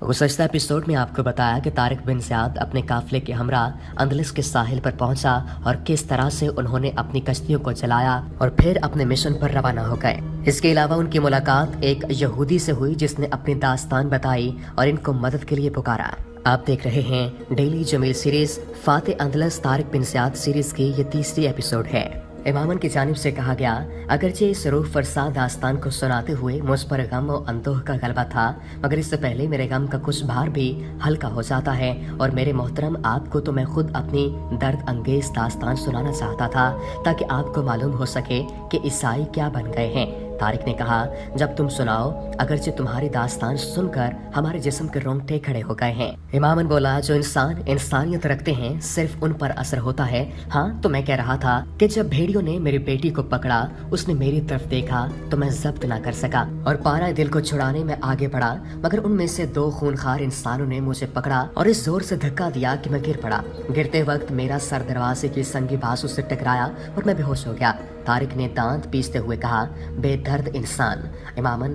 गुज़श्ता episode में आपको बताया कि तारिक बिन ज़ियाद अपने काफिले के हमरा अंदलस के साहिल पर पहुंचा और किस तरह से उन्होंने अपनी कश्तियों को चलाया और फिर अपने मिशन पर रवाना हो गए। इसके अलावा उनकी मुलाकात एक यहूदी से हुई जिसने अपनी दास्तान बताई और इनको मदद के लिए पुकारा। आप देख रहे हैं daily Jameel series Fateh Andalus Tariq bin Ziyad series की ये तीसरी एपिसोड है। इमामन की जानिब से कहा गया, अगरचे इस रूह फरसा दास्तान को सुनाते हुए मुझ पर गम और अंदोह का गलबा था, मगर इससे पहले मेरे गम का कुछ भार भी हल्का हो जाता है और मेरे मोहतरम आपको तो मैं खुद अपनी दर्द अंगेज दास्तान सुनाना चाहता था ताकि आपको मालूम हो सके कि ईसाई क्या बन गए हैं। तारिक ने कहा, जब तुम सुनाओ, अगरचे तुम्हारी दास्तान सुनकर हमारे जिस्म के रोंगटे खड़े हो गए हैं। इमामन बोला, जो इंसान इंसानियत रखते हैं सिर्फ उन पर असर होता है। हाँ, तो मैं कह रहा था कि जब भेड़ियों ने मेरी बेटी को पकड़ा, उसने मेरी तरफ देखा तो मैं जब्त ना कर सका और पारा दिल को छुड़ाने में आगे बढ़ा, मगर उनमें से दो खूनखार इंसानों ने मुझे पकड़ा और इस जोर से धक्का दिया कि मैं गिर पड़ा। गिरते वक्त मेरा सर दरवाजे की संगी बाजू से टकराया और मैं बेहोश हो गया। तारिक ने दांत पीसते हुए कहा, बेदर्द इंसान। इमामन,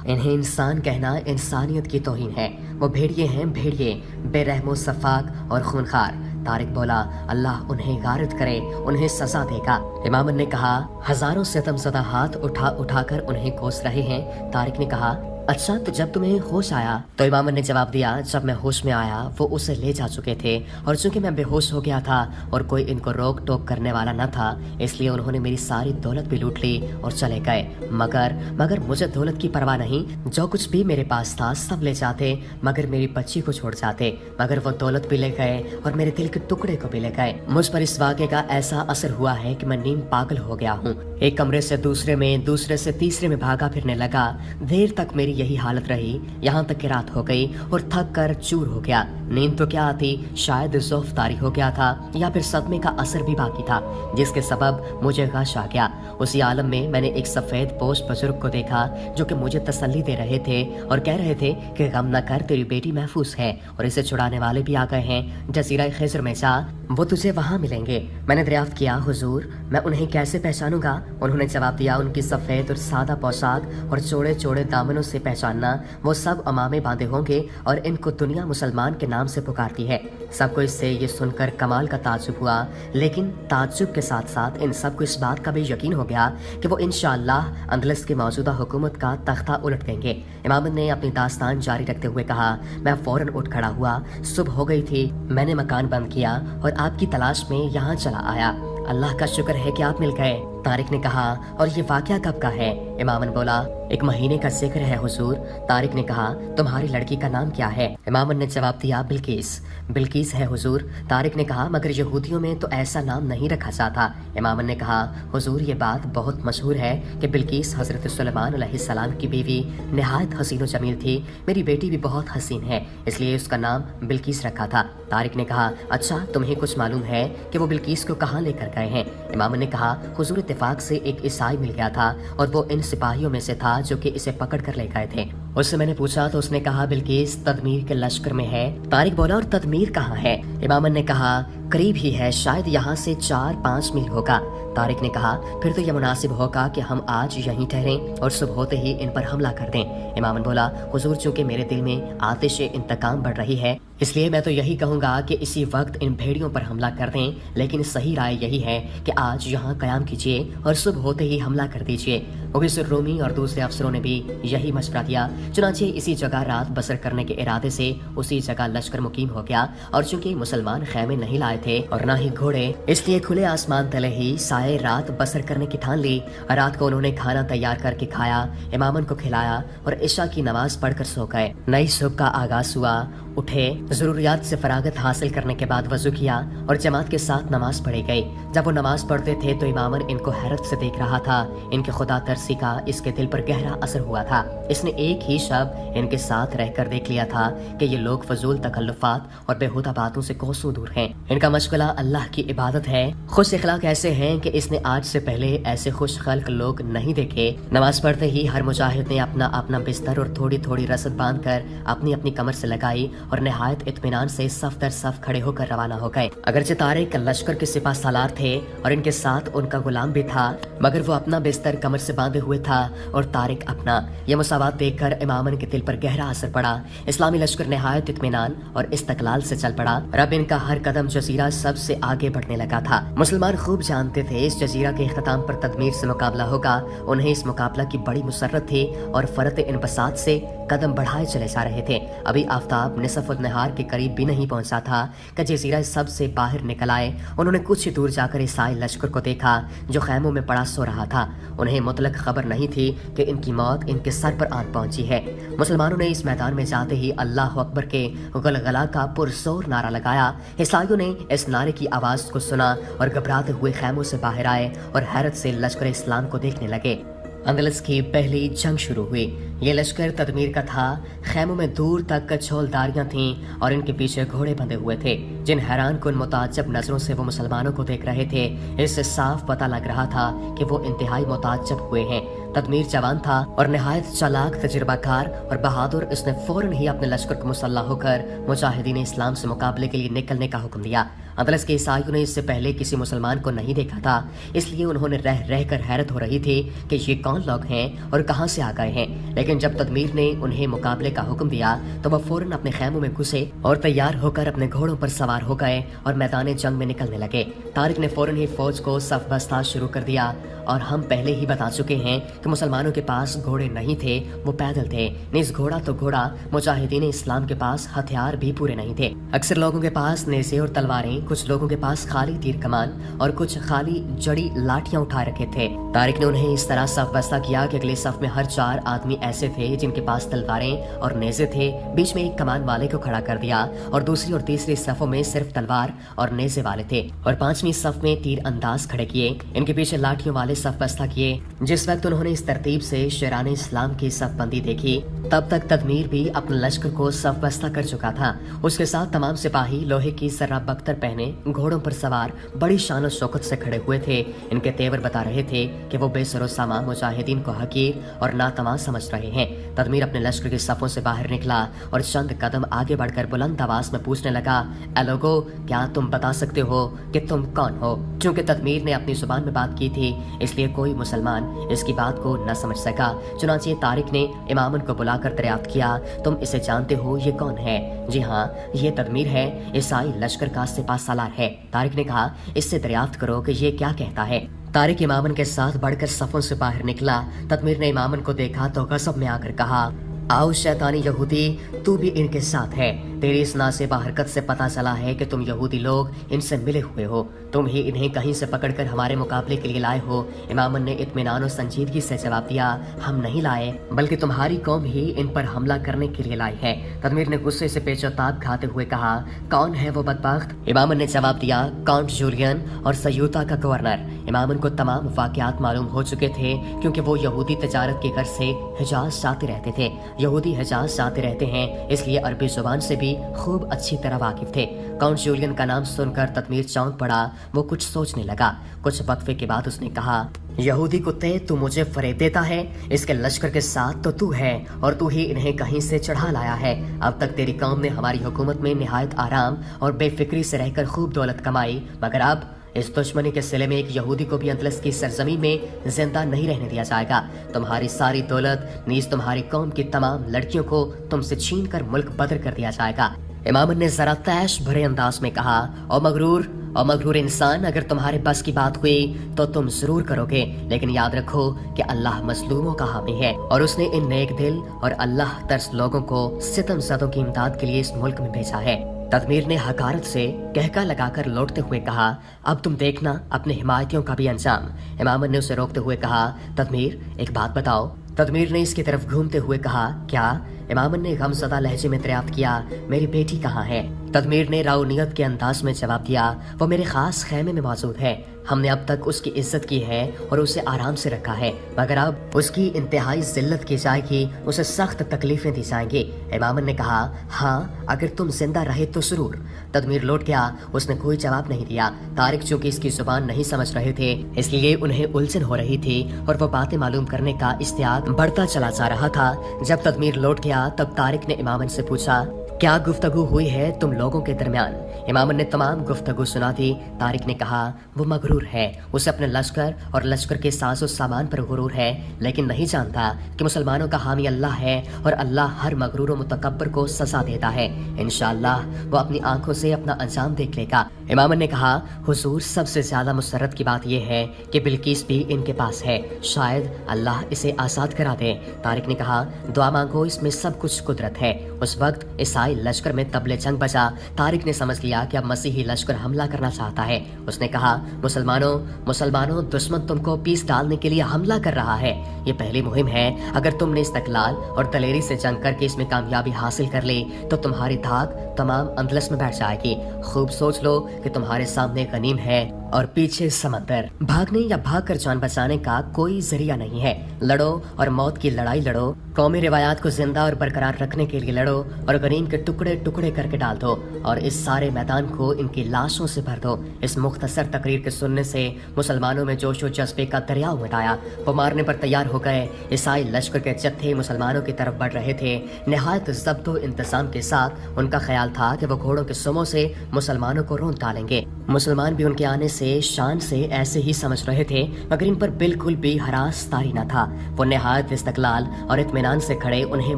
इन्हें इंसान कहना इंसानियत की तौहीन है। वो भेड़िए हैं, भेड़िए, बेरहमो सफाक और खूनखार। तारिक बोला, अल्लाह उन्हें गारत करे, उन्हें सजा देगा। इमामन ने कहा, हजारों सितमज़दा हाथ उठा उठाकर उन्हें कोस रहे हैं। तारिक ने कहा, अच्छा, तो जब तुम्हें होश आया? तो इमामन ने जवाब दिया, जब मैं होश में आया वो उसे ले जा चुके थे और चूंकि मैं बेहोश हो गया था और कोई इनको रोक टोक करने वाला न था, इसलिए उन्होंने मेरी सारी दौलत भी लूट ली और चले गए। मगर मुझे दौलत की परवाह नहीं। जो कुछ भी मेरे पास था सब ले जाते, मगर मेरी बच्ची को छोड़ जाते। मगर वो दौलत भी ले गए और मेरे दिल के टुकड़े को भी ले गए। मुझ पर इस वाक़े का ऐसा असर हुआ है कि मैं नींद पागल हो गया हूँ। एक कमरे से दूसरे में, दूसरे से तीसरे में भागा फिरने लगा। देर तक मेरी यही हालत रही, यहाँ तक कि रात हो गई और थक कर चूर हो गया। नींद तो क्या आती, शायद ज़ौफ़ तारी हो गया था या फिर सदमे का असर भी बाकी था, जिसके सबब मुझे गश आ गया। उसी आलम में मैंने एक सफेद पोश बुजुर्ग को देखा जो कि मुझे तसल्ली दे रहे थे और कह रहे थे कि गम न कर, तेरी बेटी महफूज है और इसे छुड़ाने वाले भी आ गए हैं। जजीरा खिज़र में जा, वो तुझे वहाँ मिलेंगे। मैंने दरियाफ्त किया, हुजूर, मैं उन्हें कैसे पहचानूंगा? उन्होंने जवाब दिया, उनकी सफेद और सादा पोशाक और चौड़े चौड़े दामनों से पहचानना। वो सब अमामे बांधे होंगे और इनको दुनिया मुसलमान के नाम से पुकारती है। सबको इससे ये सुनकर कमाल का ताज्जुब हुआ, लेकिन ताज्जुब के साथ साथ इन सबको इस बात का भी यकीन हो गया कि वो इंशाअल्लाह अंदलस की मौजूदा हुकूमत का तख्ता उलट देंगे। इमाम ने अपनी दास्तान जारी रखते हुए कहा, मैं फौरन उठ खड़ा हुआ। सुबह हो गई थी। मैंने मकान बंद किया और आपकी तलाश में यहाँ चला आया। अल्लाह का शुक्र है कि आप मिल गए। तारिक ने कहा, और ये वाक़या कब का है? इमामन बोला, 1 महीने का जिक्र है हुजूर। तारिक ने कहा, तुम्हारी लड़की का नाम क्या है? इमामन ने जवाब दिया, बिल्किस। बिल्किस है हुजूर। तारिक ने कहा, मगर यहूदियों में तो ऐसा नाम नहीं रखा जाता। इमामन ने कहा, हुजूर, ये बात बहुत मशहूर है कि बिल्किस हजरत सुलेमान अलैहिस्सलाम की बीवी निहायत हसीन व जमील थी। मेरी बेटी भी बहुत हसीन है, इसलिए उसका नाम बिल्किस रखा था। तारिक ने कहा, अच्छा, तुम्हें कुछ मालूम है कि वो बिल्किस को कहाँ लेकर गए हैं? इमामन ने कहा, हुजूर, इत्तेफाक से एक ईसाई मिल गया था और वो इन सिपाहियों में से था जो कि इसे पकड़ कर ले गए थे। उससे मैंने पूछा तो उसने कहा, बिल्किस तदमीर के लश्कर में है। तारिक बोला, और तदमीर कहाँ है? इमामन ने कहा, करीब ही है, शायद यहाँ से 4-5 मील होगा। तारिक ने कहा, फिर तो यह मुनासिब होगा कि हम आज यहीं ठहरें और सुबह होते ही इन पर हमला कर दें। इमामन बोला, हुजूर, चूंकि मेरे दिल में आतिश इंतकाम बढ़ रही है, इसलिए मैं तो यही कहूँगा कि इसी वक्त इन भेड़ियों पर हमला कर दें, लेकिन सही राय यही है कि आज यहाँ कयाम कीजिए और सुबह होते ही हमला कर दीजिए। मुगिसुर रूमी और दूसरे अफसरों ने भी यही मशवरा दिया। चुनांचे इसी जगह रात बसर करने के इरादे से उसी जगह लश्कर मुकीम हो गया और चूंकि मुसलमान खैमे नहीं लाए थे और न ही घोड़े, इसलिए खुले आसमान तले ही साए रात बसर करने की ठान ली। रात को उन्होंने खाना तैयार करके खाया, इमामन को खिलाया और इशा की नमाज पढ़कर सो गए। नई सुबह का आगाज हुआ। उठे, जरूरियात से फरागत हासिल करने के बाद वजू किया और जमात के साथ नमाज पढ़ी गई। जब वो नमाज पढ़ते थे तो इमामन इनको हैरत से देख रहा था। इनके खुदा तरसी का इसके दिल पर गहरा असर हुआ था। इसने एक ही शब इनके साथ रहकर देख लिया था कि ये लोग फजूल तकल्लुफात और बेहुदा बातों से कोसों दूर हैं। इनका मशगला अल्लाह की इबादत है। खुश इखलाक ऐसे हैं कि इसने आज से पहले ऐसे खुश खल्क लोग नहीं देखे। नमाज पढ़ते ही हर मुजाहिद ने अपना अपना बिस्तर और थोड़ी थोड़ी रसद बांध कर अपनी अपनी कमर से लगाई और निहायत इत्मीनान से सफ दर सफ खड़े होकर रवाना हो गए। अगरचे तारिक लश्कर के सिपा सालार थे और इनके साथ उनका गुलाम भी था, मगर वो अपना बिस्तर कमर से बांधे हुए था और तारिक अपना। ये मुसावात देखकर इमामन के दिल पर गहरा असर पड़ा। इस्लामी लश्कर निहायत इत्मीनान और इस्तकलाल से चल पड़ा और अब इनका हर कदम जजीरा सबसे आगे बढ़ने लगा था। मुसलमान खूब जानते थे इस जजीरा के इख्तिताम पर तदमीर से मुकाबला होगा। उन्हें इस मुकाबला की बड़ी मुसर्रत थी और फरत इनबसात से कदम बढ़ाए चले जा रहे थे। अभी आफ्ताब निसफुल नहार के करीब भी नहीं पहुंचा था कि जजीरा सबसे बाहर निकल आए। उन्होंने कुछ ही दूर जाकर ईसाई लश्कर को देखा जो खैमों में पड़ा सो रहा था। उन्हें मुतलक खबर नहीं थी कि इनकी मौत इनके सर पर आन पहुंची है। मुसलमानों ने इस मैदान में जाते ही अल्लाह अकबर के गलगला का पुरजोर नारा लगाया। ईसाइयों ने इस नारे की आवाज को सुना और घबराते हुए खैमों से बाहर आए और हैरत से लश्कर इस्लाम को देखने लगे। अंदलस की पहली जंग शुरू हुई। ये लश्कर तदमीर का था। खैमों में दूर तक कछोलदारियां थीं और इनके पीछे घोड़े बंधे हुए थे जिन हैरान कुन मुताज्जब नजरों से वो मुसलमानों को देख रहे थे। इससे साफ पता लग रहा था कि वो इंतहाई मुताज्जब हुए हैं। तदमीर जवान था और निहायत चालाक, तजुर्बाकार और बहादुर। इसने फौरन ही अपने लश्कर को मुसल्लह होकर मुजाहिदीन इस्लाम से मुकाबले के लिए निकलने का हुक्म दिया। अंदलस के ईसाइयों ने इससे पहले किसी मुसलमान को नहीं देखा था, इसलिए उन्होंने रह रह कर हैरत हो रही थी कि ये कौन लोग हैं और कहां से आ गए हैं। लेकिन जब तदमीर ने उन्हें मुकाबले का हुक्म दिया तो वह फौरन अपने खैमों में घुसे और तैयार होकर अपने घोड़ों पर सवार हो गए और मैदान जंग में निकलने लगे। तारिक ने फौरन ही फौज को सफ बस्ता शुरू कर दिया और हम पहले ही बता चुके हैं कि मुसलमानों के पास घोड़े नहीं थे, वो पैदल थे। निज घोड़ा तो घोड़ा, मुजाहिदीन इस्लाम के पास हथियार भी पूरे नहीं थे। अक्सर लोगों के पास नेज़े और तलवारें, कुछ लोगों के पास खाली तीर कमान और कुछ खाली जड़ी लाठियां उठा रखे थे। तारिक ने उन्हें इस तरह सफ बस्ता किया कि अगले सफ में हर 4 आदमी ऐसे थे जिनके पास तलवारें और नेज़े थे। बीच में एक कमान वाले को खड़ा कर दिया और दूसरी और तीसरी सफों में सिर्फ तलवार और नेज़े वाले थे और 5वीं सफ में तीर अंदाज खड़े किए। इनके पीछे लाठियों वाले सफ बस्ता किए। जिस वक्त उन्होंने इस तरतीब से शेरान इस्लाम की सफ बंदी देखी तब तक तदमीर भी अपने लश्कर को सफ बस्ता कर चुका था। उसके साथ तमाम सिपाही लोहे की सर्रा बख्तर पहने घोड़ों पर सवार बड़ी शान और शौकत से खड़े हुए थे। इनके तेवर बता रहे थे कि वो बेसरो सामा मुजाहिदीन को हकीर और नातमा समझ रहे हैं। तदमीर अपने लश्कर की सफों से बाहर निकला और चंद कदम आगे बढ़कर बुलंद आवाज में पूछने लगा, ए लोगो, क्या तुम बता सकते हो कि तुम कौन हो? चूंकि तदमीर ने अपनी जुबान में बात की थी इसलिए कोई मुसलमान इसकी बात को न समझ सका। चुनांचे तारिक ने इमामन को बुलाकर दरियाफ्त किया, तुम इसे जानते हो, ये कौन है? जी हाँ, ये तदमीर है, ईसाई लश्कर का सिपा सालार है। तारिक ने कहा, इससे दरियाफ्त करो कि ये क्या कहता है। तारिक इमामन के साथ बढ़कर सफों से बाहर निकला। तदमीर ने इमामन को देखा तो गज़ब में आकर कहा, आओ शैतानी यहूदी, तू भी इनके साथ है। तेरी इस नासिब हरकत से पता चला है कि तुम यहूदी लोग इनसे मिले हुए हो। तुम ही इन्हें कहीं से पकड़कर हमारे मुकाबले के लिए लाए हो। इमामन ने इत्मीनान और संजीदगी से जवाब दिया, हम नहीं लाए, बल्कि तुम्हारी कौम ही इन पर हमला करने के लिए लाई है। तदमीर ने गुस्से से पेचोताब खाते हुए कहा, कौन है वो बदबख्त? इमामन ने जवाब दिया, काउंट जूलियन और सयूता का गवर्नर। इमामन को तमाम वाकयात मालूम हो चुके थे क्योंकि वो यहूदी तजारत के गर्ज से हिजाज जाते रहते थे। यहूदी हिजाज जाते रहते हैं इसलिए अरबी जुबान से भी खूब अच्छी तरह वाकिफ थे। काउंट जूलियन का नाम सुनकर तदमीर चौंक पड़ा। वो कुछ सोचने लगा। कुछ वक्फे के बाद उसने कहा, यहूदी कुत्ते, तू मुझे फरेब देता है। इसके लश्कर के साथ तो तू है और तू ही इन्हें कहीं से चढ़ा लाया है। अब तक तेरी कौम ने हमारी हुकूमत में निहायत आराम और बेफिक्री से रहकर खूब दौलत कमाई, मगर अब इस दुश्मनी के सिले में एक यहूदी को भी अंदलस की सरजमीन में जिंदा नहीं रहने दिया जाएगा। तुम्हारी सारी दौलत नीज तुम्हारी कौम की तमाम लड़कियों को तुमसे छीन कर मुल्क बदर कर दिया जाएगा। इमामन ने जरा तैश भरे अंदाज में कहा, ओ मगरूर इंसान, अगर तुम्हारे बस की बात हुई तो तुम जरूर करोगे, लेकिन याद रखो कि अल्लाह मजलूमों का हामी है और उसने इन नेक दिल और अल्लाह तरस लोगों को सितम ज़दों की इमदाद के लिए इस मुल्क में भेजा है। तदमीर ने हकारत से कहका लगाकर लौटते हुए कहा, अब तुम देखना अपने हिमायतियों का भी अंजाम। इमामन ने उसे रोकते हुए कहा, तदमीर, एक बात बताओ। तदमीर ने इसकी तरफ घूमते हुए कहा, क्या? इमामन ने गमज़दा लहजे में दरियाफ्त किया, मेरी बेटी कहाँ है? तदमीर ने राउनियत के अंदाज में जवाब दिया, वो मेरे खास खैमे में मौजूद है। हमने अब तक उसकी इज्जत की है और उसे आराम से रखा है, मगर अब उसकी इंतहाई जिल्लत की जाएगी, उसे सख्त तकलीफें दी जाएंगी। इमामन ने कहा, हाँ, अगर तुम जिंदा रहे तो जरूर। तदमीर लौट गया। उसने कोई जवाब नहीं दिया। तारिक चूंकि इसकी जुबान नहीं समझ रहे थे इसलिए उन्हें उलझन हो रही थी और वो बातें मालूम करने का इश्तियाक बढ़ता चला जा रहा था। जब तदमीर लौट गया तब तारिक ने इमामन से पूछा, क्या गुफ्तगू हुई है तुम लोगों के दरमियान? इमाम ने तमाम गुफ्तगू सुना दी। तारिक ने कहा, वो मगरूर है, उसे अपने लश्कर और लश्कर के साजो सामान पर गुरूर है, लेकिन नहीं जानता कि मुसलमानों का हामी अल्लाह है और अल्लाह हर मगरूर और मुतकब्बर को सजा देता है। इंशाअल्लाह वो अपनी आंखों से अपना अंजाम देख लेगा। इमाम ने कहा, हुजूर सबसे ज्यादा मुसर्रत की बात यह है कि बिल्किस भी इनके पास है, शायद अल्लाह इसे आजाद करा दे। तारिक ने कहा, दुआ मांगो, इसमें सब कुछ कुदरत है। उस वक्त ईसाई लश्कर में तबले जंग बजा। तारिक ने समझ लिया कि अब मसीही लश्कर हमला करना चाहता है। उसने कहा, मुसलमानों, दुश्मन तुमको पीस डालने के लिए हमला कर रहा है। ये पहली मुहिम है। अगर तुमने इस्तकलाल और दलेरी से जंग करके इसमें कामयाबी हासिल कर ली तो तुम्हारी धाक तमाम अंदलस में बैठ जाएगी। खूब सोच लो कि तुम्हारे सामने गनीम है और पीछे समंदर। भागने या भागकर जान बचाने का कोई जरिया नहीं है। लड़ो और मौत की लड़ाई लड़ो। कौमी रिवायात को जिंदा और बरकरार रखने के लिए लड़ो और गनीम के टुकड़े टुकड़े करके डाल दो और इस सारे मैदान को इनकी लाशों से भर दो। इस मुख्तसर तकरीर के सुनने से मुसलमानों में जोशो जज्बे का दरिया उमड़ आया। वो मारने पर तैयार हो गए। ईसाई लश्कर के जत्थे मुसलमानों की तरफ बढ़ रहे थे। निहायत ज़ब्तो इंतजाम के साथ उनका ख्याल था कि वो घोड़ों के सुमों से मुसलमानों को रोंद डालेंगे। मुसलमान भी उनके आने से शान से ऐसे ही समझ रहे थे, मगर इन पर बिल्कुल भी हरास तारी न था। वो निहायत इस्तकलाल और इत्मीनान से खड़े उन्हें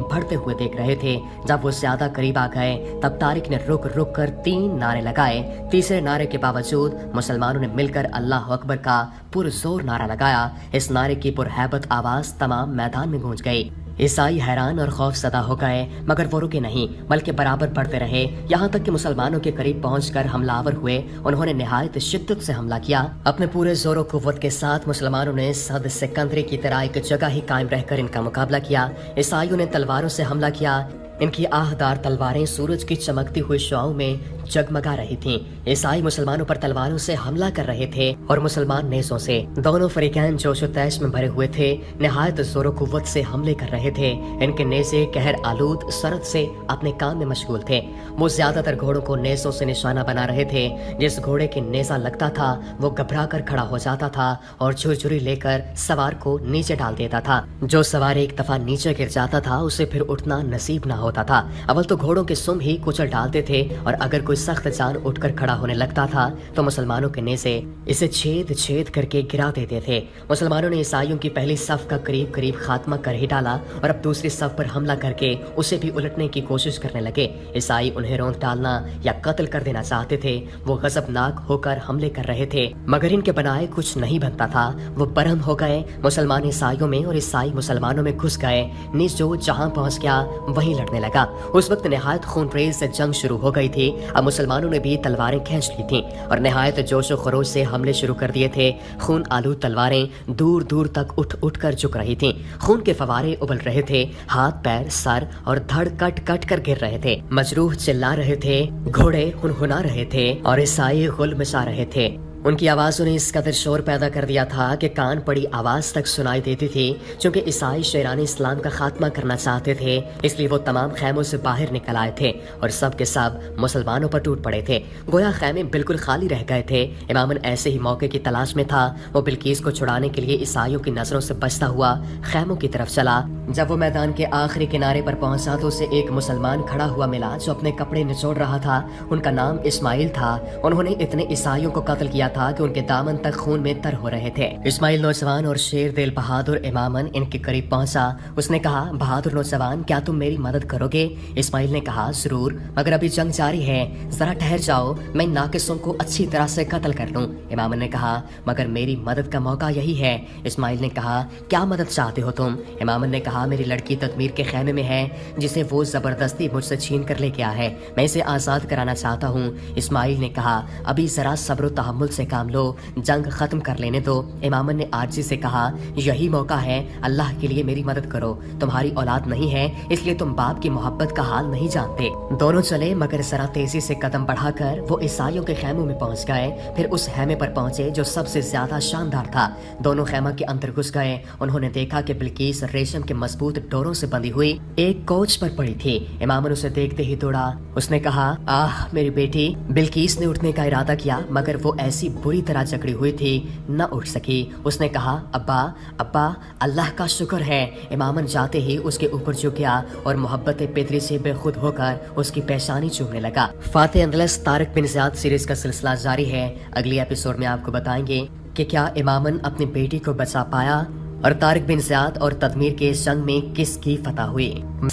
बढ़ते हुए देख रहे थे। जब वो ज्यादा करीब आ गए तब तारिक ने रुक रुक कर 3 नारे लगाए। तीसरे नारे के बावजूद मुसलमानों ने मिलकर अल्लाह अकबर का पुरजोर नारा लगाया। इस नारे की पुरहैबत आवाज तमाम मैदान में गूंज गई। ईसाई हैरान और खौफ ज़दा हो गए, मगर वो रुके नहीं, बल्कि बराबर बढ़ते रहे, यहाँ तक कि मुसलमानों के करीब पहुंचकर हमलावर हुए। उन्होंने निहायत शिद्दत से हमला किया। अपने पूरे जोरों कुव्वत के साथ मुसलमानों ने सद सिकंदरी की तरह एक जगह ही कायम रहकर इनका मुकाबला किया। ईसाइयों ने तलवारों से हमला किया। इनकी आहदार तलवारें सूरज की चमकती हुई शुआओं में जगमगा रही थीं। ईसाई मुसलमानों पर तलवारों से हमला कर रहे थे और मुसलमान नेज़ों से। दोनों फरीकैन जोश और तैश में भरे हुए थे, निहायत जोरो कुव्वत से हमले कर रहे थे। इनके नेज़े कहर आलूद सरद से अपने काम में मशगूल थे। वो ज्यादातर घोड़ों को नेज़ों से निशाना बना रहे थे। जिस घोड़े की नेज़ा लगता था वो घबरा कर खड़ा हो जाता था और झुरझुरी लेकर सवार को नीचे डाल देता था। जो सवार एक दफा नीचे गिर जाता था उसे फिर उठना नसीब न होता था। अव्वल तो घोड़ों के सुम ही कुचल डालते थे और अगर कोई सख्त जान उठकर खड़ा होने लगता था तो मुसलमानों के नेज़े इसे छेद छेद करके गिरा देते थे। मुसलमानों ने ईसाइयों की पहली सफ का करीब करीब खात्मा कर ही डाला और अब दूसरी सफ पर हमला करके उसे भी उलटने की कोशिश करने लगे। ईसाई उन्हें रोंद डालना या कत्ल कर देना चाहते थे। वो गजबनाक होकर हमले कर रहे थे, मगर इनके बनाए कुछ नहीं बनता था। वो बरहम हो गए। मुसलमान ईसाइयों में और ईसाई मुसलमानों में घुस गए। निज जो जहां पहुंच गया वहीं लड़ने लगा। उस वक्त निहायत खूनरेज से जंग शुरू हो गई थी। अब मुसलमानों ने भी तलवारें खींच ली थीं और निहायत जोश और खरोश से हमले शुरू कर दिए थे। खून आलू तलवारें दूर दूर तक उठ उठ कर झुक रही थीं। खून के फवारे उबल रहे थे। हाथ पैर सर और धड़ कट कट कर गिर रहे थे। मजरूह चिल्ला रहे थे, घोड़े हुनहुना रहे थे और ईसाई गुल मचा रहे थे। उनकी आवाज़ों ने इस कदर शोर पैदा कर दिया था कि कान पड़ी आवाज़ तक सुनाई देती थी। क्योंकि ईसाई शेरानी इस्लाम का खात्मा करना चाहते थे, इसलिए वो तमाम खैमों से बाहर निकल आए थे और सब के सब मुसलमानों पर टूट पड़े थे। गोया खैमे बिल्कुल खाली रह गए थे। इमामन ऐसे ही मौके की तलाश में था। वो बिल्किस को छुड़ाने के लिए ईसाइयों की नजरों से बचता हुआ खैमों की तरफ चला। जब वो मैदान के आखिरी किनारे पर पहुंचा तो उसे एक मुसलमान खड़ा हुआ मिला जो अपने कपड़े निचोड़ रहा था। उनका नाम इस्माइल था। उन्होंने इतने ईसाइयों को कत्ल किया था कि उनके दामन तक खून में तर हो रहे थे। इस्माइल नौजवान और शेर दिल बहादुर इमामन इनके करीब पहुंचा। उसने कहा, बहादुर नौजवान, क्या तुम मेरी मदद करोगे? इस्माइल ने कहा, जरूर, मगर अभी जंग जारी है, जरा ठहर जाओ, मैं नाकिसों को अच्छी तरह से कत्ल कर लूं। इमामन ने कहा, मगर मेरी मदद का मौका यही है। इस्माइल ने कहा, क्या मदद चाहते हो तुम? इमामन ने कहा, मेरी लड़की तदमीर के खैमे में है जिसे वो जबरदस्ती मुझसे छीन कर ले गया है। मैं इसे आजाद कराना चाहता हूँ। इस्माइल ने कहा, अभी जरा सब्र तहम्मुल से काम लो, जंग खत्म कर लेने दो। इमामन ने आजिज़ से कहा, यही मौका है, अल्लाह के लिए मेरी मदद करो। तुम्हारी औलाद नहीं है, इसलिए तुम बाप की मोहब्बत का हाल नहीं जानते। दोनों चले, मगर जरा तेजी से कदम बढ़ाकर वो ईसाइयों के खैमों में पहुंच गए। फिर उस खैमे पर पहुंचे जो सबसे ज्यादा शानदार था। दोनों खैमा के अंदर घुस गए। उन्होंने देखा कि बिल्किस रेशम के मजबूत डोरों से बंधी हुई एक कोच पर पड़ी थी। इमामन उसे देखते ही दौड़ा। उसने कहा, आह मेरी बेटी। बिल्किस ने उठने का इरादा किया, मगर वो ऐसी बुरी तरह जकड़ी हुई थी, न उठ सकी। उसने कहा, अब्बा अब्बा, अल्लाह का शुक्र है। इमामन जाते ही उसके ऊपर झुक गया और मोहब्बत पितरी से बेखुद होकर उसकी पेशानी चूमने लगा। Fateh Andalus Tariq bin Ziyad series का सिलसिला जारी है। अगली एपिसोड में आपको बताएंगे कि क्या इमामन अपनी बेटी को बचा पाया और तारिक बिन ज़ियाद और तदमीर के इस जंग में किसकी फतह हुई।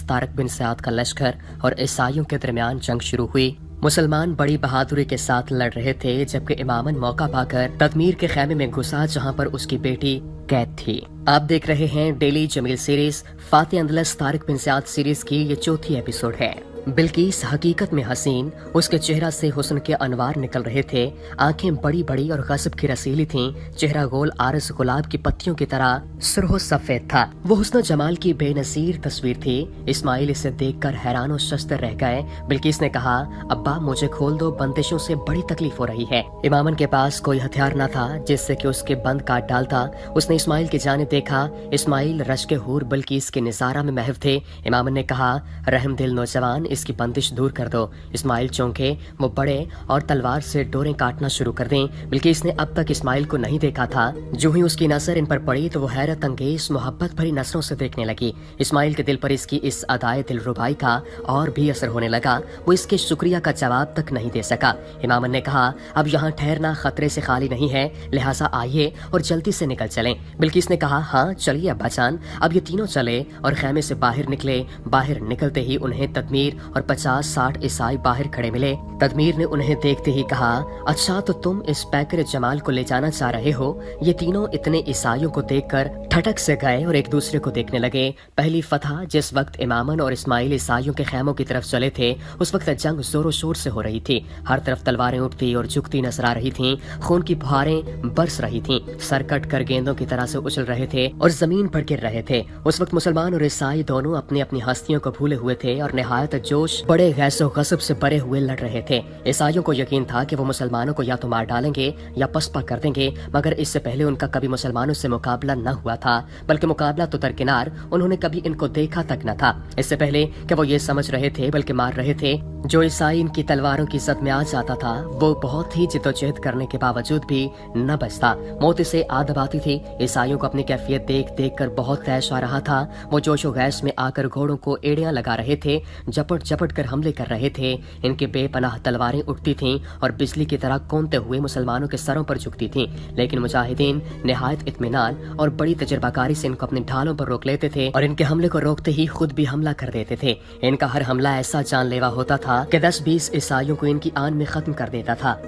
तारिक बिन ज़ियाद का लश्कर और ईसाइयों के दरमियान जंग शुरू हुई। मुसलमान बड़ी बहादुरी के साथ लड़ रहे थे, जबकि इमामन मौका पाकर तदमीर के खेमे में घुसा जहां पर उसकी बेटी कैद थी। आप देख रहे हैं daily Jameel series. Fateh Andalus Tariq bin Ziyad series की ये चौथी एपिसोड है। बिल्किस हकीकत में हसीन, उसके चेहरा से हुस्न के अनवार निकल रहे थे। आंखें बड़ी बड़ी और गज़ब की रसीली थीं। चेहरा गोल आरस गुलाब की पत्तियों की तरह सुरहो सफेद था। वो हुस्न जमाल की बेनज़ीर तस्वीर थी। इस्माइल इसे देखकर हैरान और शस्तर रह गए। बिल्किस ने कहा, अब्बा मुझे खोल दो, बंदिशों से बड़ी तकलीफ हो रही है। इमामन के पास कोई हथियार न था जिससे कि उसके बंद काट डालता। उसने इस्माइल की जानिब देखा। इस्माइल रश्क हूर बिल्किस के निज़ारा में महव थे। इमामन ने कहा, रहम दिल नौजवान, इसकी बंदिश दूर कर दो। इस्माइल चौंके, वो बड़े और तलवार से डोरें काटना शुरू कर दें। बिल्किस ने अब तक इस्माइल को नहीं देखा था। जो ही उसकी नजर इन पर पड़ी तो वो हैरत अंगेज मोहब्बत भरी नजरों से देखने लगी। इस्माइल के दिल पर इसकी इस अदाए दिलरुबाई का और भी असर होने लगा। वो इसके शुक्रिया का जवाब तक नहीं दे सका। इमामन ने कहा, अब यहाँ ठहरना खतरे से खाली नहीं है, लिहाजा आइए और जल्दी से निकल चलें। बिल्किस ने कहा, हाँ चलिए अब्बा जान। अब ये तीनों चले और खेमे से बाहर निकले। बाहर निकलते ही उन्हें तदमीर और 50-60 ईसाई बाहर खड़े मिले। तदमीर ने उन्हें देखते ही कहा, अच्छा तो तुम इस पैकर जमाल को ले जाना चाह रहे हो। ये तीनों इतने ईसाइयों को देखकर ठटक से गए और एक दूसरे को देखने लगे। पहली फतह जिस वक्त इमामन और इस्माइल ईसाइयों के खेमों की तरफ चले थे, उस वक्त जंग जोरों शोर से हो रही थी। हर तरफ तलवारें उठती और झुकती नजर आ रही थीं। खून की फुहारें बरस रही थीं। सर कट कर गेंदों की तरह से उछल रहे थे और जमीन पर गिर रहे थे। उस वक्त मुसलमान और ईसाई दोनों अपनी अपनी हस्तियों को भूले हुए थे और निहायत जोश बड़े गैसो गजब से भरे हुए लड़ रहे थे। ईसाइयों को यकीन था कि वो मुसलमानों को या तो मार डालेंगे या पसपा कर देंगे, मगर इससे पहले उनका कभी मुसलमानों से मुकाबला न हुआ था, बल्कि मुकाबला तो दरकिनार, उन्होंने कभी इनको देखा तक न था। इससे पहले कि वो ये समझ रहे थे बल्कि मार रहे थे। जो ईसाई इनकी तलवारों की जद में आ जाता था वो बहुत ही जिद्दोजहद करने के बावजूद भी न बचता। मौत इसे आ दबाती थी। ईसाइयों को अपनी कैफियत देख देख कर बहुत तैश आ रहा था। वो जोशो गैस में आकर घोड़ों को एड़ियां लगा रहे थे, झपट झपट कर हमले कर रहे थे। इनके बेपनाह तलवारें उठती थीं और बिजली की तरह कौनते हुए मुसलमानों के सरों पर झुकती थीं। लेकिन मुजाहिदीन निहायत इत्मीनान और बड़ी तजर्बाकारी से इनको अपने ढालों पर रोक लेते थे और इनके हमले को रोकते ही खुद भी हमला कर देते थे। इनका हर हमला ऐसा जानलेवा होता था कि 10-20 ईसाइयों को इनकी आन में खत्म कर देता था।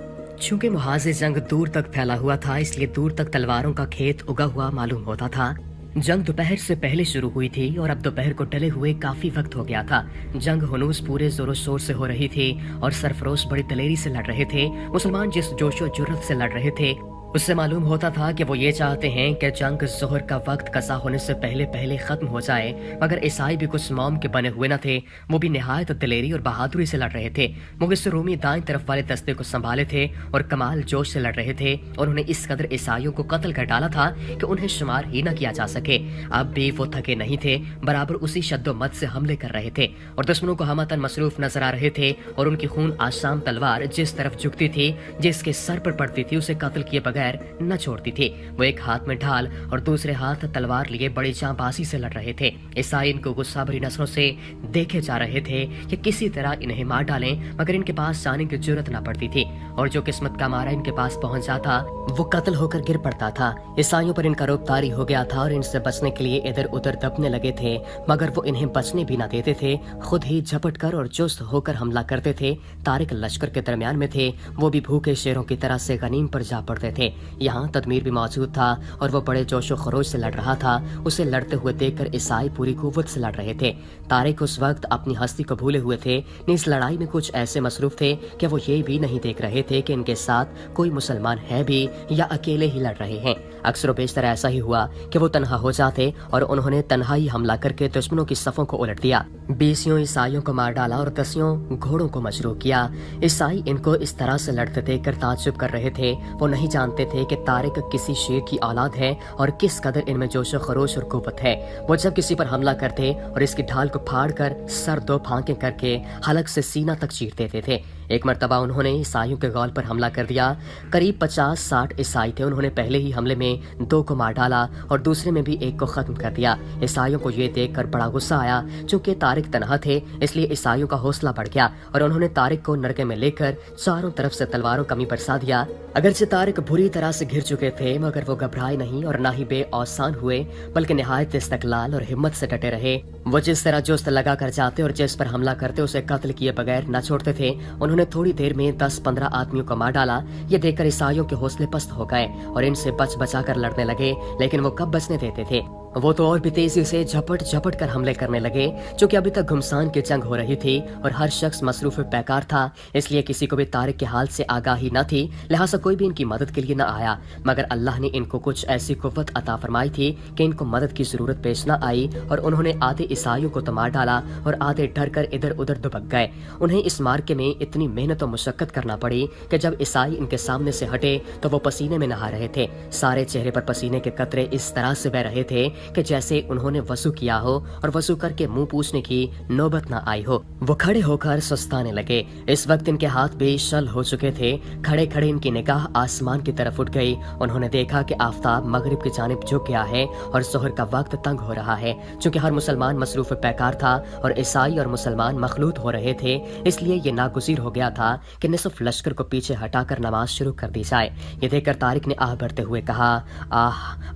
चूंकि मुहाज़े जंग दूर तक फैला हुआ था, इसलिए दूर तक तलवारों का खेत उगा हुआ मालूम होता था। जंग दोपहर से पहले शुरू हुई थी और अब दोपहर को टले हुए काफी वक्त हो गया था। जंग हुनूस पूरे जोरों शोर से हो रही थी और सरफरोश बड़ी दलेरी से लड़ रहे थे। मुसलमान जिस जोशो जुर्रत से लड़ रहे थे उससे मालूम होता था कि वो ये चाहते हैं कि जंग जोहर का वक्त कज़ा होने से पहले पहले खत्म हो जाए, मगर ईसाई भी कुछ मौम के बने हुए न थे। वो भी निहायत दिलेरी और बहादुरी से लड़ रहे थे। मुगिस रूमी दाएं तरफ वाले दस्ते को संभाले थे और कमाल जोश से लड़ रहे थे। उन्होंने इस कदर ईसाइयों को कत्ल कर डाला था कि उन्हें शुमार ही न किया जा सके। अब भी वो थके नहीं थे, बराबर उसी शद्दोमत से हमले कर रहे थे और दुश्मनों को हमतन मसरूफ नजर आ रहे थे। और उनकी खून आसाम तलवार जिस तरफ झुकती थी, जिसके सर पर पड़ती थी, उसे कत्ल किए बगैर न छोड़ती थी। वो एक हाथ में ढाल और दूसरे हाथ तलवार लिए बड़ी जांबाजी से लड़ रहे थे। ईसाई इनको गुस्सा भरी नजरों से देखे जा रहे थे कि किसी तरह इन्हें मार डालें, मगर इनके पास जाने की जरूरत न पड़ती थी और जो किस्मत का मारा इनके पास पहुंच जाता वो कत्ल होकर गिर पड़ता था। ईसाइयों पर इनका रोब तारी हो गया था और इनसे बचने के लिए इधर उधर दबने लगे थे, मगर वो इन्हें बचने भी न देते थे। खुद ही झपट कर और चुस्त होकर हमला करते थे। तारिक लश्कर के दरमियान में थे। वो भी भूखे शेरों की तरह से गनीम पर जा पड़ते थे। यहाँ तदमीर भी मौजूद था और वो बड़े जोशो खरोश से लड़ रहा था। उसे लड़ते हुए देखकर ईसाई पूरी कुव्वत से लड़ रहे थे। तारिक उस वक्त अपनी हस्ती को भूले हुए थे। इस लड़ाई में कुछ ऐसे मसरूफ थे कि वो ये भी नहीं देख रहे थे कि इनके साथ कोई मुसलमान है भी या अकेले ही लड़ रहे हैं। अक्सर बेशतर ऐसा ही हुआ कि वो तन्हा हो जाते और उन्होंने तन्हा ही हमला करके दुश्मनों की सफों को उलट दिया। 20 ईसाइयों को मार डाला और 10 घोड़ों को मजरूह किया। ईसाई इनको इस तरह से लड़ते देखकर ताज्जुब कर रहे थे। वो नहीं जानते थे कि तारिक किसी शेर की औलाद है और किस कदर इनमें जोशो खरोश और कुव्वत है। वो जब किसी पर हमला करते और इसकी ढाल को फाड़ कर सर दो फांके करके हलक से सीना तक चीर देते थे। एक मर्तबा उन्होंने ईसाइयों के गौल पर हमला कर दिया। करीब 50-60 ईसाई थे। उन्होंने पहले ही हमले में 2 को मार डाला और दूसरे में भी 1 को खत्म कर दिया। ईसाइयों को ये देखकर बड़ा गुस्सा आया। चूंकि तारिक तनहा थे इसलिए ईसाइयों का हौसला बढ़ गया और उन्होंने तारिक को नरके में लेकर चारों तरफ से तलवारों कमी बरसा दिया। अगरचे तारिक बुरी तरह से घिर चुके थे मगर वो घबराए नहीं और ना ही बेऔसान हुए बल्कि निहायत इस्तकलाल और हिम्मत से डटे रहे। वो जिस तरह जोस्त लगा कर जाते और जिस पर हमला करते उसे कत्ल किए बगैर न छोड़ते थे। उन्होंने थोड़ी देर में 10-15 आदमियों को मार डाला। ये देखकर ईसाइयों के हौसले पस्त हो गए और इनसे बचा कर लड़ने लगे, लेकिन वो कब बचने देते थे। वो तो और भी तेजी से झपट कर हमले करने लगे। क्योंकि अभी तक घुमसान की जंग हो रही थी और हर शख्स मसरूफ बेकार था, इसलिए किसी को भी तारिक के हाल से आगाही न थी, लिहाजा कोई भी इनकी मदद के लिए न आया। मगर अल्लाह ने इनको कुछ ऐसी कुव्वत अता फरमाई थी कि इनको मदद की जरूरत पेश न आई और उन्होंने आधे ईसाइयों को तो मार डाला और आधे डर कर इधर उधर दुबक गए। उन्हें इस मार्के में इतनी मेहनत और मुशक्कत करना पड़ी कि जब ईसाई इनके सामने से हटे तो वो पसीने में नहा रहे थे। सारे चेहरे पर पसीने के कतरे इस तरह से बह रहे थे कि जैसे उन्होंने वजू किया हो और वजू करके मुंह पूछने की नौबत न आई हो। वो खड़े होकर सुस्ताने लगे। इस वक्त इनके हाथ भी शल हो चुके थे। खड़े खड़े इनकी निगाह आसमान की तरफ उठ गई। उन्होंने देखा कि आफताब मगरिब की जानिब झुक गया है और जोहर का वक्त तंग हो रहा है। चूंकि हर मुसलमान मसरूफ बेकार था और ईसाई और मुसलमान मखलूत हो रहे थे, इसलिए ये नागुज़ीर हो गया था कि निसफ लश्कर को पीछे हटाकर नमाज शुरू कर दी जाए। ये देखकर तारिक ने आह भरते हुए कहा,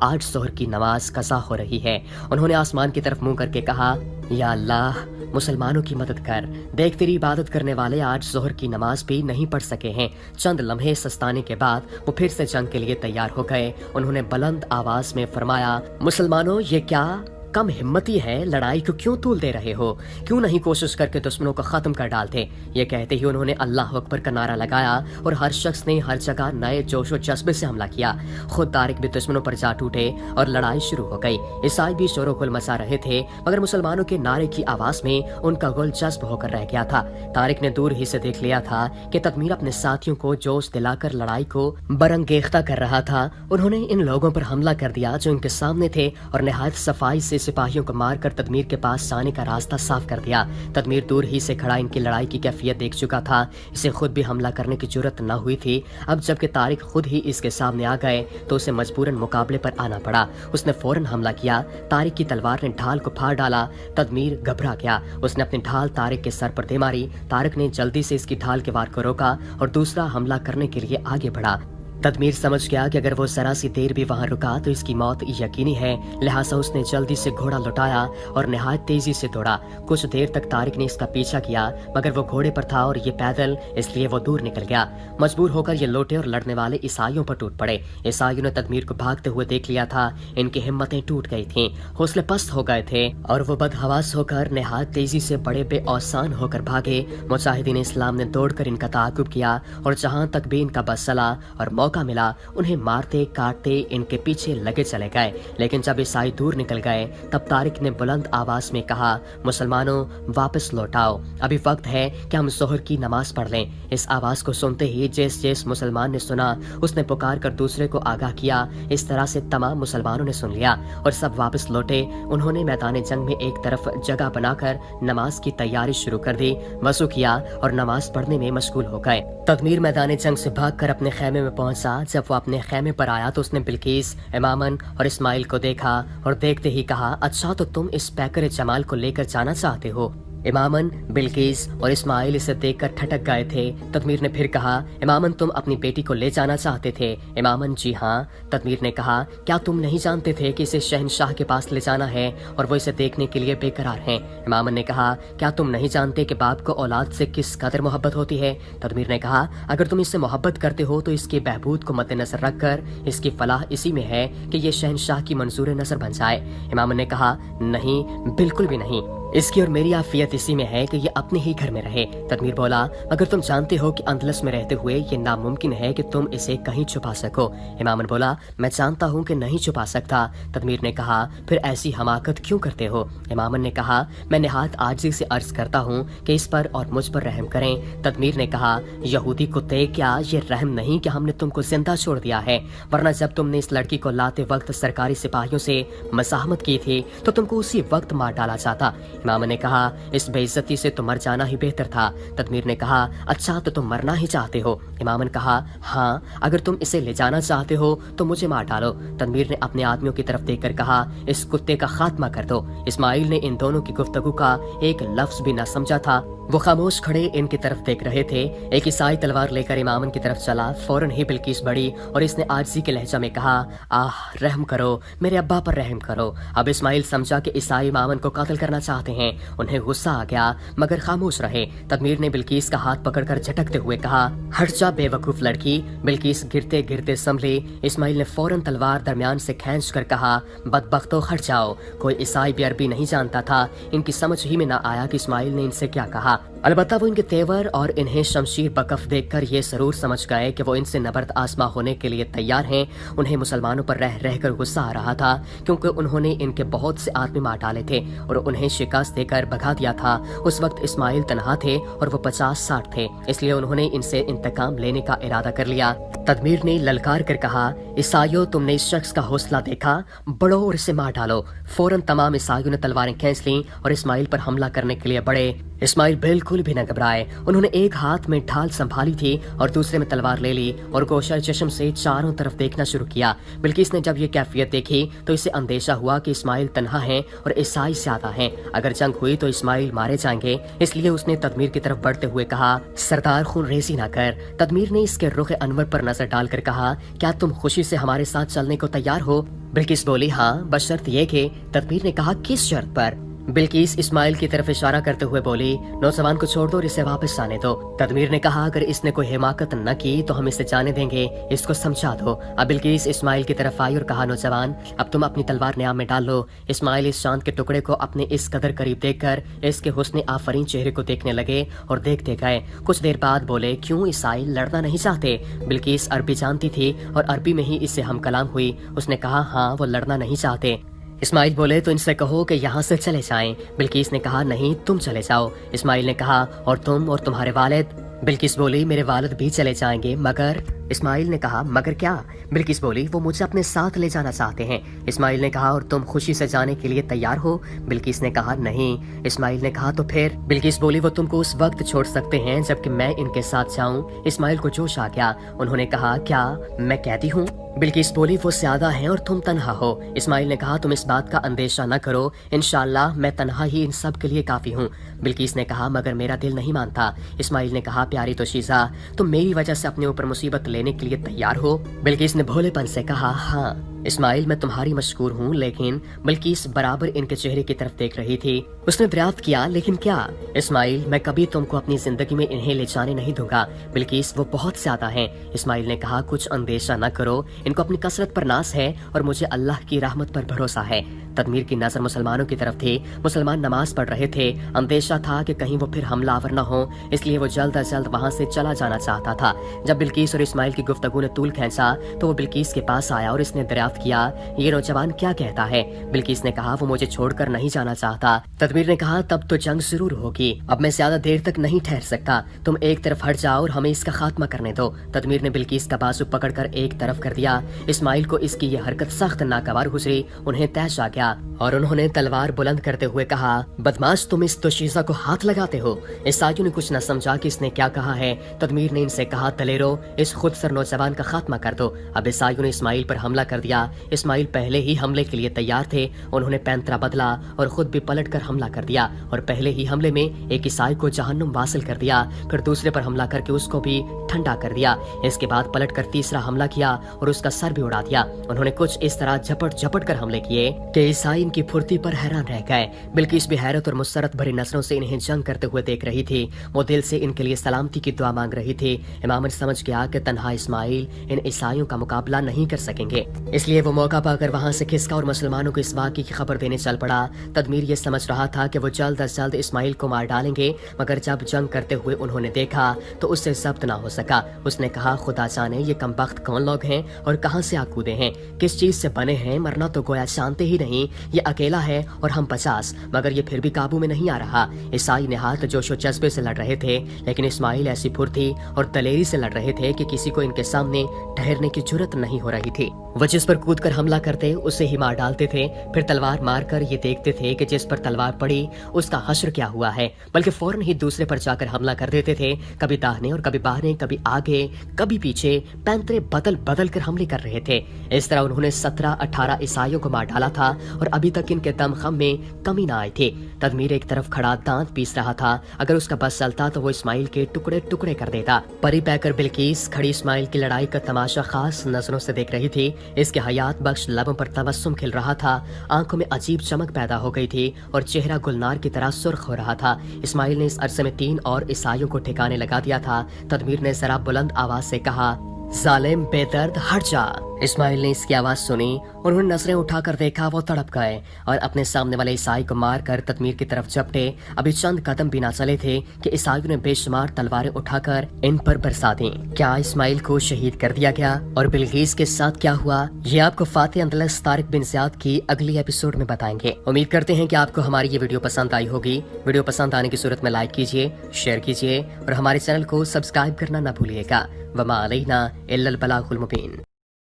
आज जोहर की नमाज कज़ा हो रही है। उन्होंने आसमान की तरफ मुंह करके कहा, या अल्लाह मुसलमानों की मदद कर। देख तेरी इबादत करने वाले आज जोहर की नमाज भी नहीं पढ़ सके हैं। चंद लम्हे सस्ताने के बाद वो फिर से जंग के लिए तैयार हो गए। उन्होंने बुलंद आवाज में फरमाया, मुसलमानों ये क्या कम हिम्मती है, लड़ाई को क्यों तूल दे रहे हो? क्यों नहीं कोशिश करके दुश्मनों को खत्म कर डालते? ये कहते ही उन्होंने अल्लाह अकबर का नारा लगाया और हर शख्स ने हर जगह नए जोश और जज्बे से हमला किया। खुद तारिक भी दुश्मनों पर जा टूटे और लड़ाई शुरू हो गई। ईसाई भी शोर गुल मचा रहे थे मगर मुसलमानों के नारे की आवाज में उनका गुल जज्ब होकर रह गया था। तारिक ने दूर ही से देख लिया था कि तदमीर अपने साथियों को जोश दिलाकर लड़ाई को बरंगेख्ता कर रहा था। उन्होंने इन लोगों पर हमला कर दिया जो इनके सामने थे और निहायत सफाई से सिपाहियों को मारकर तदमीर के पास जाने का रास्ता साफ कर दिया। तदमीर दूर ही से खड़ा इनकी लड़ाई की कैफियत देख चुका था। इसे खुद भी हमला करने की जुर्रत न हुई थी। अब जबकि तारिक खुद ही इसके सामने आ गए तो उसे मजबूरन मुकाबले पर आना पड़ा। उसने फौरन हमला किया। तारिक की तलवार ने ढाल को फाड़ डाला। तदमीर घबरा गया। उसने अपनी ढाल तारिक के सर पर दे मारी। तारिक ने जल्दी से इसकी ढाल के वार को रोका और दूसरा हमला करने के लिए आगे बढ़ा। तदमीर समझ गया कि अगर वो जरा सी देर भी वहाँ रुका तो इसकी मौत यकीनी है, लिहाजा उसने जल्दी से घोड़ा लौटाया और निहायत तेजी से दौड़ा। कुछ देर तक तारिक ने इसका पीछा किया मगर वो घोड़े पर था और ये पैदल, इसलिए वो दूर निकल गया। मजबूर होकर ये लौटे और लड़ने वाले ईसाइयों पर टूट पड़े। ईसाइयों ने तदमीर को भागते हुए देख लिया था। इनकी हिम्मतें टूट गई थीं, हौसले पस्त हो गए थे और वो बदहवास होकर निहायत तेजी से बड़े बेऔसान होकर भागे। मुजाहिदीन इस्लाम ने दौड़कर इनका ताक़ुब किया और जहाँ तक भी इनका बस चला और मौका मिला उन्हें मारते काटते इनके पीछे लगे चले गए। लेकिन जब ईसाई दूर निकल गए तब तारिक ने बुलंद आवाज में कहा, मुसलमानों वापस लौटाओ, अभी वक्त है कि हम जोहर की नमाज पढ़ लें। इस आवाज को सुनते ही जिस मुसलमान ने सुना उसने पुकार कर दूसरे को आगाह किया। इस तरह से तमाम मुसलमानों ने सुन लिया और सब वापस लौटे। उन्होंने मैदान जंग में एक तरफ जगह बनाकर नमाज की तैयारी शुरू कर दी। वज़ू किया और नमाज पढ़ने में मशगूल हो गए। तदमीर मैदान जंग से भागकर अपने खेमे में पहुंचा। जब वो अपने खेमे पर आया तो उसने बिल्किस, इमामन और इस्माइल को देखा और देखते ही कहा, अच्छा तो तुम इस पैकर जमाल को लेकर जाना चाहते हो। इमामन, बिल्किस और इस्माइल इसे देखकर ठटक गए थे। तदमीर ने फिर कहा, इमामन तुम अपनी बेटी को ले जाना चाहते थे? इमामन, जी हाँ। तदमीर ने कहा, क्या तुम नहीं जानते थे कि इसे शहनशाह के पास ले जाना है और वो इसे देखने के लिए बेकरार हैं? इमामन ने कहा, क्या तुम नहीं जानते कि बाप को औलाद से किस कदर मोहब्बत होती है? तदमीर ने कहा, अगर तुम इससे मोहब्बत करते हो तो इसके बहबूद को मद्देनजर रखकर इसकी फलाह इसी में है कि ये शहनशाह की मंजूर नजर बन जाए। इमामन ने कहा, नहीं, बिल्कुल भी नहीं, इसकी और मेरी आफियत इसी में है कि ये अपने ही घर में रहे। तदमीर बोला, अगर तुम जानते हो कि अंदलस में रहते हुए ये नामुमकिन है कि तुम इसे कहीं छुपा सको। इमामन बोला, मैं जानता हूँ कि नहीं छुपा सकता। तदमीर ने कहा, फिर ऐसी हमाकत क्यों करते हो? इमामन ने कहा, मैं निहायत आजिज़ी से अर्ज करता हूँ कि इस पर और मुझ पर रहम करें। तदमीर ने कहा, यहूदी कुत्ते, क्या ये रहम नहीं कि हमने तुमको जिंदा छोड़ दिया है? वरना जब तुमने इस लड़की को लाते वक्त सरकारी सिपाहियों से मज़ाहमत की थी तो तुमको उसी वक्त मार डाला जाता। इमाम ने कहा, इस बेइज्जती से तो मर जाना ही बेहतर था। तदमीर ने कहा, अच्छा तो तुम मरना ही चाहते हो? इमाम ने कहा, हाँ, अगर तुम इसे ले जाना चाहते हो तो मुझे मार डालो। तदमीर ने अपने आदमियों की तरफ देखकर कहा, इस कुत्ते का खात्मा कर दो। इस्माइल ने इन दोनों की गुफ्तगू का एक लफ्ज भी न समझा था। वो खामोश खड़े इनकी तरफ देख रहे थे। एक ईसाई तलवार लेकर इमाम की तरफ चला। फौरन ही बिल्किस बढ़ी और इसने आजिज़ी के लहजा में कहा, आह, रहम करो, मेरे अब्बा पर रहम करो। अब इस्माइल समझा कि ईसाई इमाम को कत्ल करना चाहते हैं। उन्हें गुस्सा आ गया मगर खामोश रहे। तदमीर ने बिल्किस का हाथ पकड़कर झटकते हुए कहा, हट जा बेवकूफ लड़की। बिल्किस गिरते गिरते संभली। इस्माइल ने फौरन तलवार दरमियान से खींच कर कहा, बदबख्तो, हट जाओ। कोई ईसाई भी अरबी नहीं जानता था। इनकी समझ ही में न आया कि इस्माइल ने इनसे क्या कहा। अलबत्ता वो इनके तेवर और इन्हें शमशीर बकफ देखकर ये जरूर समझ गए कि वो इनसे नबर्द आसमा होने के लिए तैयार हैं। उन्हें मुसलमानों पर रह रहकर गुस्सा आ रहा था क्योंकि उन्होंने इनके बहुत से आदमी मार डाले थे और उन्हें शिकस्त देकर भगा दिया था। उस वक्त इस्माइल तनहा थे और वो 50-60 थे, इसलिए उन्होंने इनसे इंतकाम लेने का इरादा कर लिया। तदमीर ने ललकार कर कहा, ईसाइयों, तुमने इस शख्स का हौसला देखा, बढ़ो और इसे मार डालो। फौरन तमाम ईसाइयों ने तलवारें खींच लीं और इस्माइल पर हमला करने के लिए बढ़े। इस्माइल बिल्कुल भी न घबराए। उन्होंने एक हाथ में ढाल संभाली थी और दूसरे में तलवार ले ली और गोशर चश्म से चारों तरफ देखना शुरू किया। बिल्किस ने जब ये कैफियत देखी तो इसे अंदेशा हुआ कि इस्माइल तन्हा है और ईसाई ज्यादा हैं। अगर जंग हुई तो इस्माइल मारे जाएंगे, इसलिए उसने तदमीर की तरफ बढ़ते हुए कहा, सरदार, खून रेजी ना कर। तदमीर ने इसके रुख अनवर पर नजर डालकर कहा, क्या तुम खुशी से हमारे साथ चलने को तैयार हो? बिल्किस बोली, हाँ, बशर्त ये कि। तदमीर ने कहा, किस शर्त पर? बिल्किस इस्माइल की तरफ इशारा करते हुए बोली, नौजवान को छोड़ दो और इसे वापस आने दो। तदमीर ने कहा, अगर इसने कोई हिमाकत न की तो हम इसे जाने देंगे, इसको समझा दो। अब बिल्किस इस्माइल की तरफ आई और कहा, नौजवान, अब तुम अपनी तलवार न्याम में डाल लो। इस्माइल इस चांद के टुकड़े को अपने इस कदर करीब देखकर इसके हुस्न आफरीन चेहरे को देखने लगे और देखते गए। कुछ देर बाद बोले, क्यों ईसाई लड़ना नहीं चाहते? बिल्किस अरबी जानती थी और अरबी में ही इससे हम कलाम हुई। उसने कहा, हाँ, वो लड़ना नहीं चाहते। इस्माइल बोले, तो इनसे कहो कि यहाँ से चले जाएं। बिल्किस ने कहा, नहीं, तुम चले जाओ। इस्माइल ने कहा, और तुम और तुम्हारे वालिद? बिल्किस बोली, मेरे वालिद भी चले जाएंगे, मगर। इस्माइल ने कहा, मगर क्या? बिल्किस बोली, वो मुझे अपने साथ ले जाना चाहते हैं। इस्माइल ने कहा, और तुम खुशी से जाने के लिए तैयार हो? बिल्किस ने कहा, नहीं। इस्माइल ने कहा, तो फिर? बिल्किस बोली, वो तुमको उस वक्त छोड़ सकते हैं जबकि मैं इनके साथ जाऊं। इस्माइल को जोश आ गया। उन्होंने कहा, क्या मैं कहती हूँ? बिल्किस बोली, वो ज्यादा हैं और तुम तन्हा हो। इस्माइल ने कहा, तुम इस बात का अंदेशा न करो, इंशाअल्लाह मैं तन्हा ही इन सब के लिए काफी हूँ। बिल्किस ने कहा, मगर मेरा दिल नहीं मानता। इस्माइल ने कहा, प्यारी तो शीजा, तुम मेरी वजह से अपने ऊपर मुसीबत लेने के लिए तैयार हो? बिल्किस ने भोलेपन से कहा, हाँ इस्माइल, मैं तुम्हारी मशकूर हूँ। लेकिन बिल्किस बराबर इनके चेहरे की तरफ देख रही थी। उसने दरियाफ्त किया, लेकिन क्या? इस्माइल, मैं कभी तुमको अपनी जिंदगी में इन्हें ले जाने नहीं दूंगा। बिल्किस, वो बहुत ज्यादा हैं। इस्माइल ने कहा, कुछ अंदेशा न करो, इनको अपनी कसरत पर नाज है और मुझे अल्लाह की रहमत पर भरोसा है। तदमीर की नजर मुसलमानों की तरफ थी। मुसलमान नमाज पढ़ रहे थे। अंदेशा था कि कहीं वो फिर हमलावर न हो, इसलिए वो जल्द अज जल्द वहाँ से चला जाना चाहता था। जब बिल्किस और इस्माइल की गुफ्तगू ने तूल खींचा तो वो बिल्किस के पास आया और इसने दरियाफ्त किया, ये नौजवान क्या कहता है? बिल्किस ने कहा, वो मुझे छोड़कर नहीं जाना चाहता। तदमीर ने कहा, तब तो जंग जरूर होगी। अब मैं ज्यादा देर तक नहीं ठहर सकता। तुम एक तरफ हट जाओ और हमें इसका खात्मा करने दो। तदमीर ने बिल्किस का बाजू पकड़कर एक तरफ कर दिया। इस्माइल को इसकी ये हरकत सख्त नागवार गुजरी। उन्हें तैश आ गया और उन्होंने तलवार बुलंद करते हुए कहा, बदमाश, तुम इस दोशीज़ा को हाथ लगाते हो। ईसाइयों ने कुछ न समझा कि इसने क्या कहा है। तदमीर ने इनसे कहा, दलेरो, इस खुद सर नौजवान का खात्मा कर दो। अब ईसाइयों ने इस्माइल पर हमला कर दिया। इस्माइल पहले ही हमले के लिए तैयार थे। उन्होंने पैंतरा बदला और खुद भी पलट कर हमला कर दिया और पहले ही हमले में एक ईसाई को जहन्नुम वासिल कर दिया। फिर दूसरे पर हमला करके उसको भी ठंडा कर दिया। इसके बाद पलट कर तीसरा हमला किया और उसका सर भी उड़ा दिया। उन्होंने कुछ इस तरह झपट झपट कर हमले किए कि ईसाई इनकी फुर्ती पर हैरान रह गए। बिल्किस भी हैरत और मुसरत भरी नजरों से इन्हें जंग करते हुए देख रही थी। वो दिल से इनके लिए सलामती की दुआ मांग रही थी। इमाम समझ गया कि तन्हा इस्माइल इन ईसाइयों का मुकाबला नहीं कर सकेंगे, इसलिए वो मौका पाकर वहाँ से खिसका और मुसलमानों को इस वाक़े की खबर देने चल पड़ा। तदमीर ये समझ रहा था कि वो जल्द अज जल्द इस्माइल को मार डालेंगे, मगर जब जंग करते हुए उन्होंने देखा तो उससे जब्त ना हो सका। उसने कहा, खुदा जाने ये कमबख्त कौन लोग हैं और कहाँ से आ कूदे हैं, किस चीज से बने हैं, मरना तो गोया जानते ही नहीं। ये अकेला है और हम 50, मगर ये फिर भी काबू में नहीं आ रहा। ईसाई निहायत जोशो जज्बे से लड़ रहे थे, लेकिन इस्माइल ऐसी फुर्ती और दलेरी से लड़ रहे थे कि किसी को इनके सामने ठहरने की जुर्रत नहीं हो रही थी। वो जिस पर कूदकर हमला करते उसे ही मार डालते थे, फिर तलवार मारकर ये देखते थे कि जिस पर तलवार पड़ी उसका हश्र क्या हुआ है, बल्कि फौरन ही दूसरे पर जाकर हमला कर देते थे। कभी दाहिने और कभी बाएं, कभी आगे कभी पीछे, पैंतरे बदल बदल कर हमले कर रहे थे। इस तरह उन्होंने 17-18 ईसाइयों को मार डाला था और अभी तक इनके दमखम में कमी न आई थी। तदमीर एक तरफ खड़ा दांत पीस रहा था, अगर उसका बस चलता तो वो इस्माइल के टुकड़े टुकड़े कर देता। परी पैकर बिल्किस खड़ी इस्माइल की लड़ाई का तमाशा खास नजरों से देख रही थी। इसके हयात बख्श लबों पर तबस्सुम खिल रहा था, आंखों में अजीब चमक पैदा हो गई थी और चेहरा गुलनार की तरह सुर्ख हो रहा था। इस्माइल ने इस अरसे में 3 और ईसाइयों को ठिकाने लगा दिया था। तदमीर ने जरा बुलंद आवाज से कहा, जालिम बेदर्द हट जा। इस्माइल ने इसकी आवाज सुनी, उन्होंने नजरें उठाकर देखा, वो तड़प गए और अपने सामने वाले ईसाई को मारकर तदमीर की तरफ झपटे। अभी चंद कदम भी ना चले थे कि ईसाइयों ने बेशुमार तलवारें उठाकर इन पर बरसा दी। क्या इस्माइल को शहीद कर दिया गया और बिल्किस के साथ क्या हुआ, ये आपको फातिह अंदलस तारिक बिन ज़ियाद की अगली एपिसोड में बताएंगे। उम्मीद करते हैं कि आपको हमारी ये वीडियो पसंद आई होगी। वीडियो पसंद आने की सूरत में लाइक कीजिए, शेयर कीजिए और हमारे चैनल को सब्सक्राइब करना न भूलिएगा। वमा अलैना इल्लल बलागुल मुबीन।